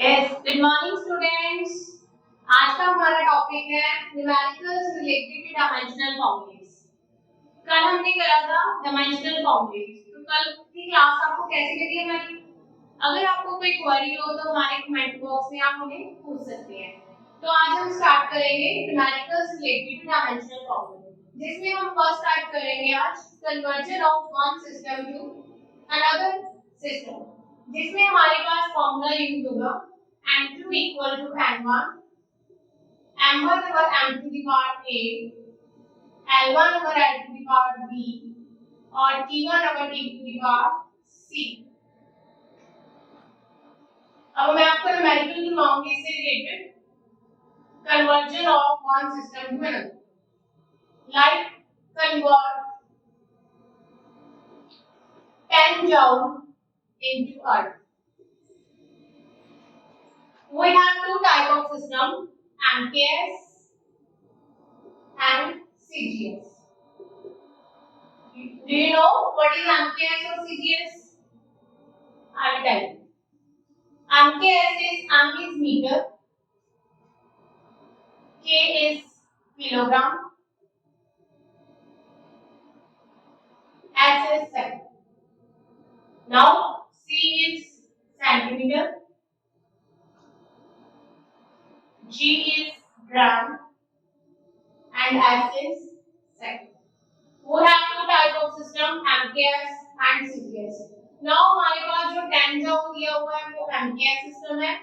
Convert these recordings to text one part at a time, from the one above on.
Yes, good morning students. आज का हमारा टॉपिक है numericals related two dimensional formulas. कल हमने करा था डायमेंशनल फॉर्मूलेस। तो कल की क्लास आपको कैसी लगी हमारी? अगर आपको कोई क्वेरी हो तो हमारे कमेंट बॉक्स में आप हमें पूछ सकते हैं। तो आज हम स्टार्ट करेंगे न्यूमेरिकल्स रिलेटेड टू डायमेंशनल फॉर्मूले, जिसमें हम फर्स्ट स्टार्ट करेंगे आज conversion of one system to another system, जिसमें हमारे पास फॉर्मूला यूज होगा m2 equal to m1, m1 over m to the power a, l1 over l to the power b और t1 over t to the power c। अब मैं आपको numerical दिखाऊंगी इससे related conversion of one system to another, like convert 10 joule into earth। We have two type of system, MKS and CGS. Do you know what is MKS or CGS? I will tell you. MKS is M is meter, K is kilogram, S is second. Now C is centimeter, G is gram, and S is second. We have two type of system, MKS and CGS. Now हमारे पास जो 10 joule दिया हुआ है वो MKS system है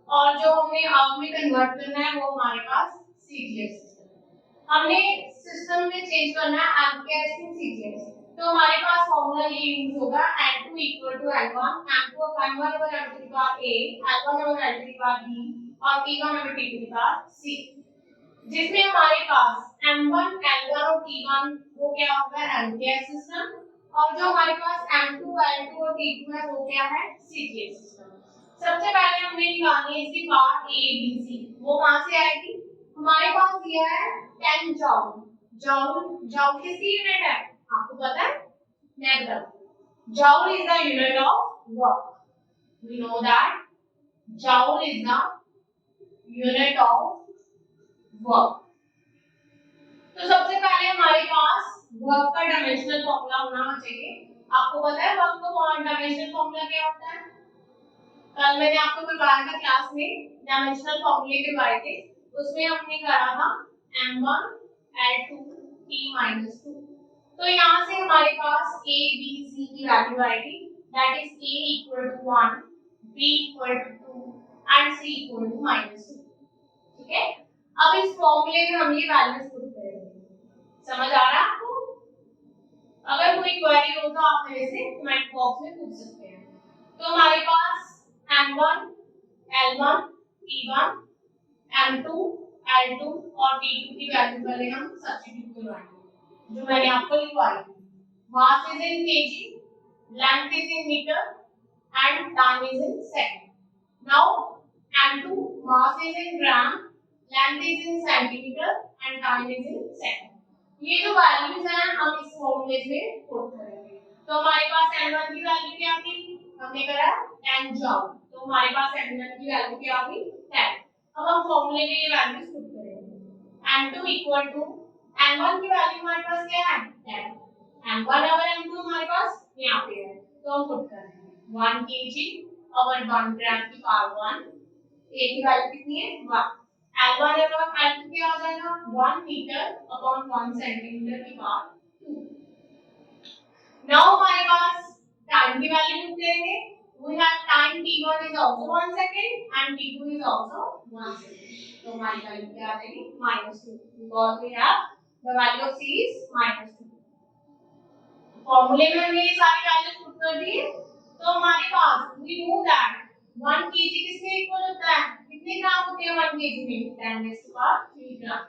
और जो हमें आग में कन्वर्ट करना है वो हमारे पास CGS सिस्टम है। हमने सिस्टम में चेंज करना है MKS टू CGS, तो हमारे पास फॉर्मूला ये यूज होगा n2 equal to l1, m2 of m1 over m to the power a, l1 over l to the power b और t1 over t to the power c, जिसमें हमारे पास m1, l1 और t1 वो क्या होगा MKS system और जो हमारे पास m2, l2 और t2 है वो क्या है CGS सिस्टम। सबसे पहले हमने निकालनी है इसकी पार्ट ए बी सी, वो कहां से आएगी? हमारे पास दिया है 10 जॉल। जॉल किसकी यूनिट है आपको पता है? मैं बताऊं। Joule is the unit of work. We know that joule is the unit of work. तो सबसे पहले हमारे पास वर्क का डायमेंशनल फॉर्मूला होना चाहिए। आपको पता है वर्क का डायमेंशनल फॉर्मूला क्या होता है? कल मैंने आपको करवाया था क्लास में, डायमेंशनल फॉर्मूले करवाए थे, उसमें हमने करा था m1 l2 t-2। तो यहाँ से हमारे पास a b c की वैल्यू आएगी, that is a equal to 1, b equal to 2 and c equal to -2। ठीक है, अब इस फॉर्मूले में हम ये वैल्यूज पुट करेंगे। समझ आ रहा है आपको? अगर कोई क्वेरी हो तो आप मेरे से कमेंट बॉक्स में पूछ सकते हैं। तो हमारे पास m1, l1, t1, m2, l2 और t2 की वैल्यू पहले हम सब्स्टिट्यूट करवाएंगे जो मैंने आपको लिखवाई थी। Mass is in kg, length is in metre and time is in second. Now m2 mass is in gram, length is in centimetre and time is in second. ये जो वैल्यूज हैं हम इस फॉर्मूले में पुट करेंगे। तो हमारे पास m1 की वैल्यू क्या थी? हमने करा 10 जॉल, तो हमारे पास m1 की वैल्यू क्या होगी? 10। अब हम फॉर्मूले में ये वैल्यूज पुट करेंगे। m2 इक्वल टू m1 की वैल्यू हमारे पास क्या है? 10। m1 और m2 हमारे पास यहाँ पे है, तो हम पुट करेंगे 1 kg और 1 ग्राम की पावर 1। a की वैल्यू कितनी है? 1। L1 और L2 क्या हो जाएगा? 1 मीटर अपॉन 1 सेंटीमीटर की पावर 2। नाउ हमारे पास टाइम की वैल्यू पुट करेंगे। We have time t1 is also 1 second and t2 is also 1 second. तो हमारी वैल्यू क्या आ जाएगी? -2, because we have the value of c is -2। फॉर्मूले में हमने ये सारी वैल्यूज पुट कर दी है, तो हमारे पास we know that 1 kg किसके इक्वल होता है? कितने ग्राम होते हैं 1 kg में? 10⁻³ ग्राम।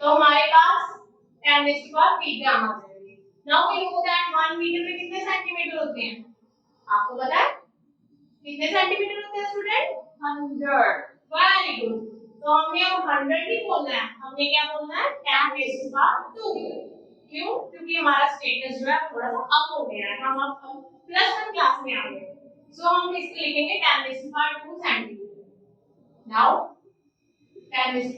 तो हमारे पास 10⁻³ ग्राम आ जाएंगे। Now we know that 1 metre में कितने सेंटीमीटर होते हैं? आपको पता है कितने सेंटीमीटर होते हैं स्टूडेंट? 100। Very good. तो हमने अब 100 ही बोलना है, हमने क्या बोलना है? 10⁻²। क्यों? क्योंकि हमारा स्टेटस जो है थोड़ा सा अप हो गया है, हम अब +1 क्लास में आ गए। सो हम इसको लिखेंगे 10⁻² सेंटीमीटर। नाउ 10⁻²,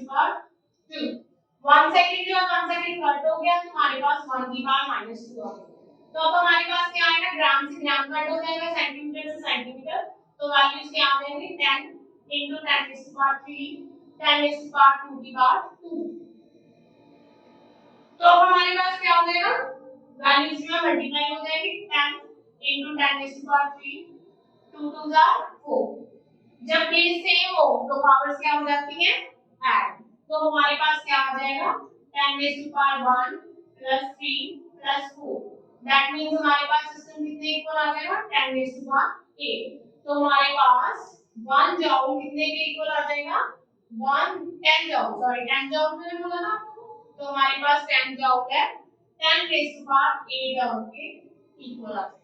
1 सेकंड जो है 1 सेकंड कट हो गया, तो हमारे पास 1 की पावर -2 आ गई। तो अब हमारे पास क्या आएगा, ग्राम से ग्राम कट हो जाएगा, सेंटीमीटर से सेंटीमीटर, तो वैल्यूज क्या आ जाएंगी 10 × 10⁻3 10⁻² की पावर 2। तो अब हमारे पास क्या हो जाएगा, वैल्यूज में मल्टीप्लाई हो जाएगी, 10 × 10⁻3 2 2 are 4। जब बेस सेम हो तो पावर्स क्या हो जाती हैं, ऐड। तो हमारे पास क्या आ जाएगा 10⁻1 + 3 + 4, दैट मींस हमारे पास सिस्टम कितने इक्वल आ जाएगा 10⁻8। तो हमारे पास 1 जॉउल कितने के इक्वल आ जाएगा, 10 जॉउल, सॉरी 10 जॉउल मैंने बोला ना आपको, तो हमारे पास 10 जॉउल है, 10⁸ जॉउल के इक्वल आ जाएगा।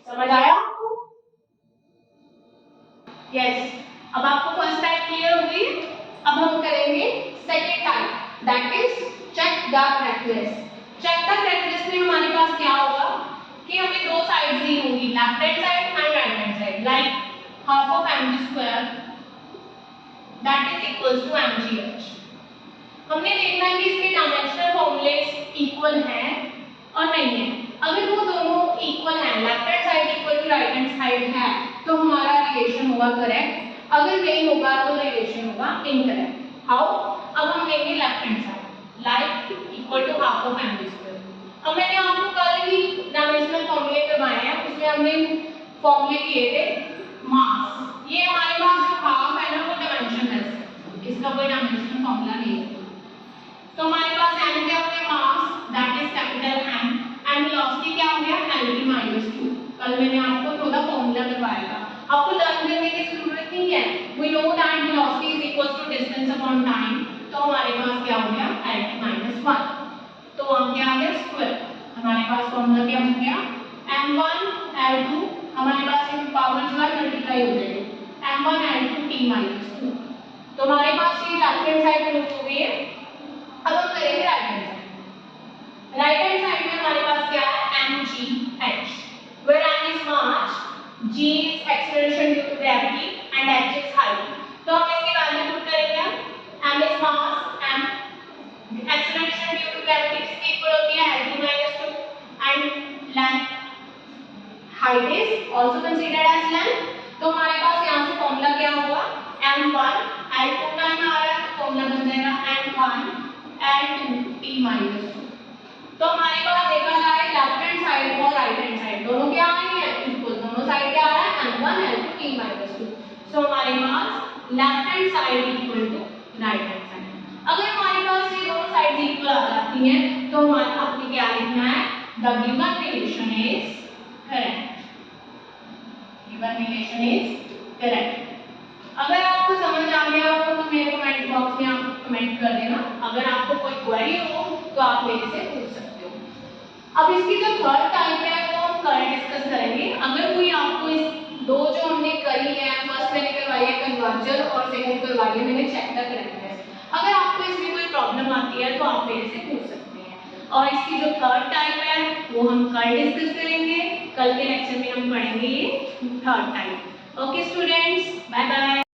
समझ आया आपको? यस। अब आपको फर्स्ट टाइप क्लियर हो गई। अब हम करेंगे second type, that is check the correctness. Check the correctness में हमारे पास क्या होगा कि हमें दो साइड्स दी होंगी, left hand side and right hand side, like half of mg² that is equals to mgh। हमने देखना है कि इसके डायमेंशनल फॉर्मूलेस इक्वल हैं और नहीं है। अगर वो दोनों इक्वल हैं, left hand side equal to right hand side है, तो हमारा रिलेशन होगा करेक्ट। अगर नहीं होगा तो रिलेशन होगा इनकरेक्ट। हाउ? अब हम लेंगे left hand side, like equal to half of mg²। अब मैंने आपको कल ही डायमेंशनल फॉर्मूले करवाए हैं, उसमें हमने फॉर्मूले किए थे मास। ये हमारे पास जो हाफ है ना वो डायमेंशनलेस है, इसका कोई डायमेंशनल फॉर्मूला नहीं है। तो हमारे पास m क्या हो गया, mass that is capital M, and velocity क्या हो गया, L/-2। कल मैंने आपको थोड़ा फॉर्मूला करवाया था, आपको लर्न करने की जरूरत नहीं है। We know that velocity is equal to distance upon time. तो हमारे पास क्या हो गया, L/-1, तो हम क्या आ गया स्क्वायर। हमारे पास फॉर्मूला क्या हो गया, m1 L2, हमारे पास ये पावर जो है मल्टीप्लाई हो जाएगी, m1 L2 t-2। तो हमारे पास ये लेफ्ट हैंड साइड प्रूफ हो गई है। अब हम करेंगे right hand side. Right hand side में हमारे पास क्या है, mgh, where m is mass, g is acceleration due to gravity and h is height। तो हम इसकी वैल्यू पुट करेंगे, m is mass, m acceleration due to gravity किसके equal होती है, L/-2, and length height is also considered as length। तो हमारे पास यहाँ से फॉर्मूला क्या होगा, m1 L2 टाइम आ रहा है, तो फॉर्मूला बन जाएगा m1 L2 t-2। तो हमारे पास देखा जाए लेफ्ट हैंड साइड और राइट हैंड साइड दोनों क्या आ रही है, इक्वल। दोनों साइड क्या आ रहा है, m1 L2 t-2। सो हमारे पास left hand side equal to right hand side. अगर हमारे पास ये दोनों साइड इक्वल आ जाती हैं तो हमारा आपने क्या लिखना है, the given relation is correct. Given relation is correct. अगर आपको समझ आ गया हो तो मेरे कमेंट बॉक्स में आप कमेंट कर देना। अगर आपको कोई क्वेरी हो तो आप मेरे से पूछ सकते हो। अब इसकी जो थर्ड टाइप है वो हम कल डिस्कस करेंगे। अगर कोई आपको इस दो जो हमने करी है, फर्स्ट मैंने करवाई है कन्वर्जन और सेकंड करवाई है मैंने चेक द करेक्टनेस, अगर आपको इसमें कोई प्रॉब्लम आती है तो आप मेरे से पूछ सकते हैं। और इसकी जो थर्ड टाइप है वो हम कल डिस्कस करेंगे। कल के लेक्चर में हम पढ़ेंगे ये third type. Okay students, bye bye.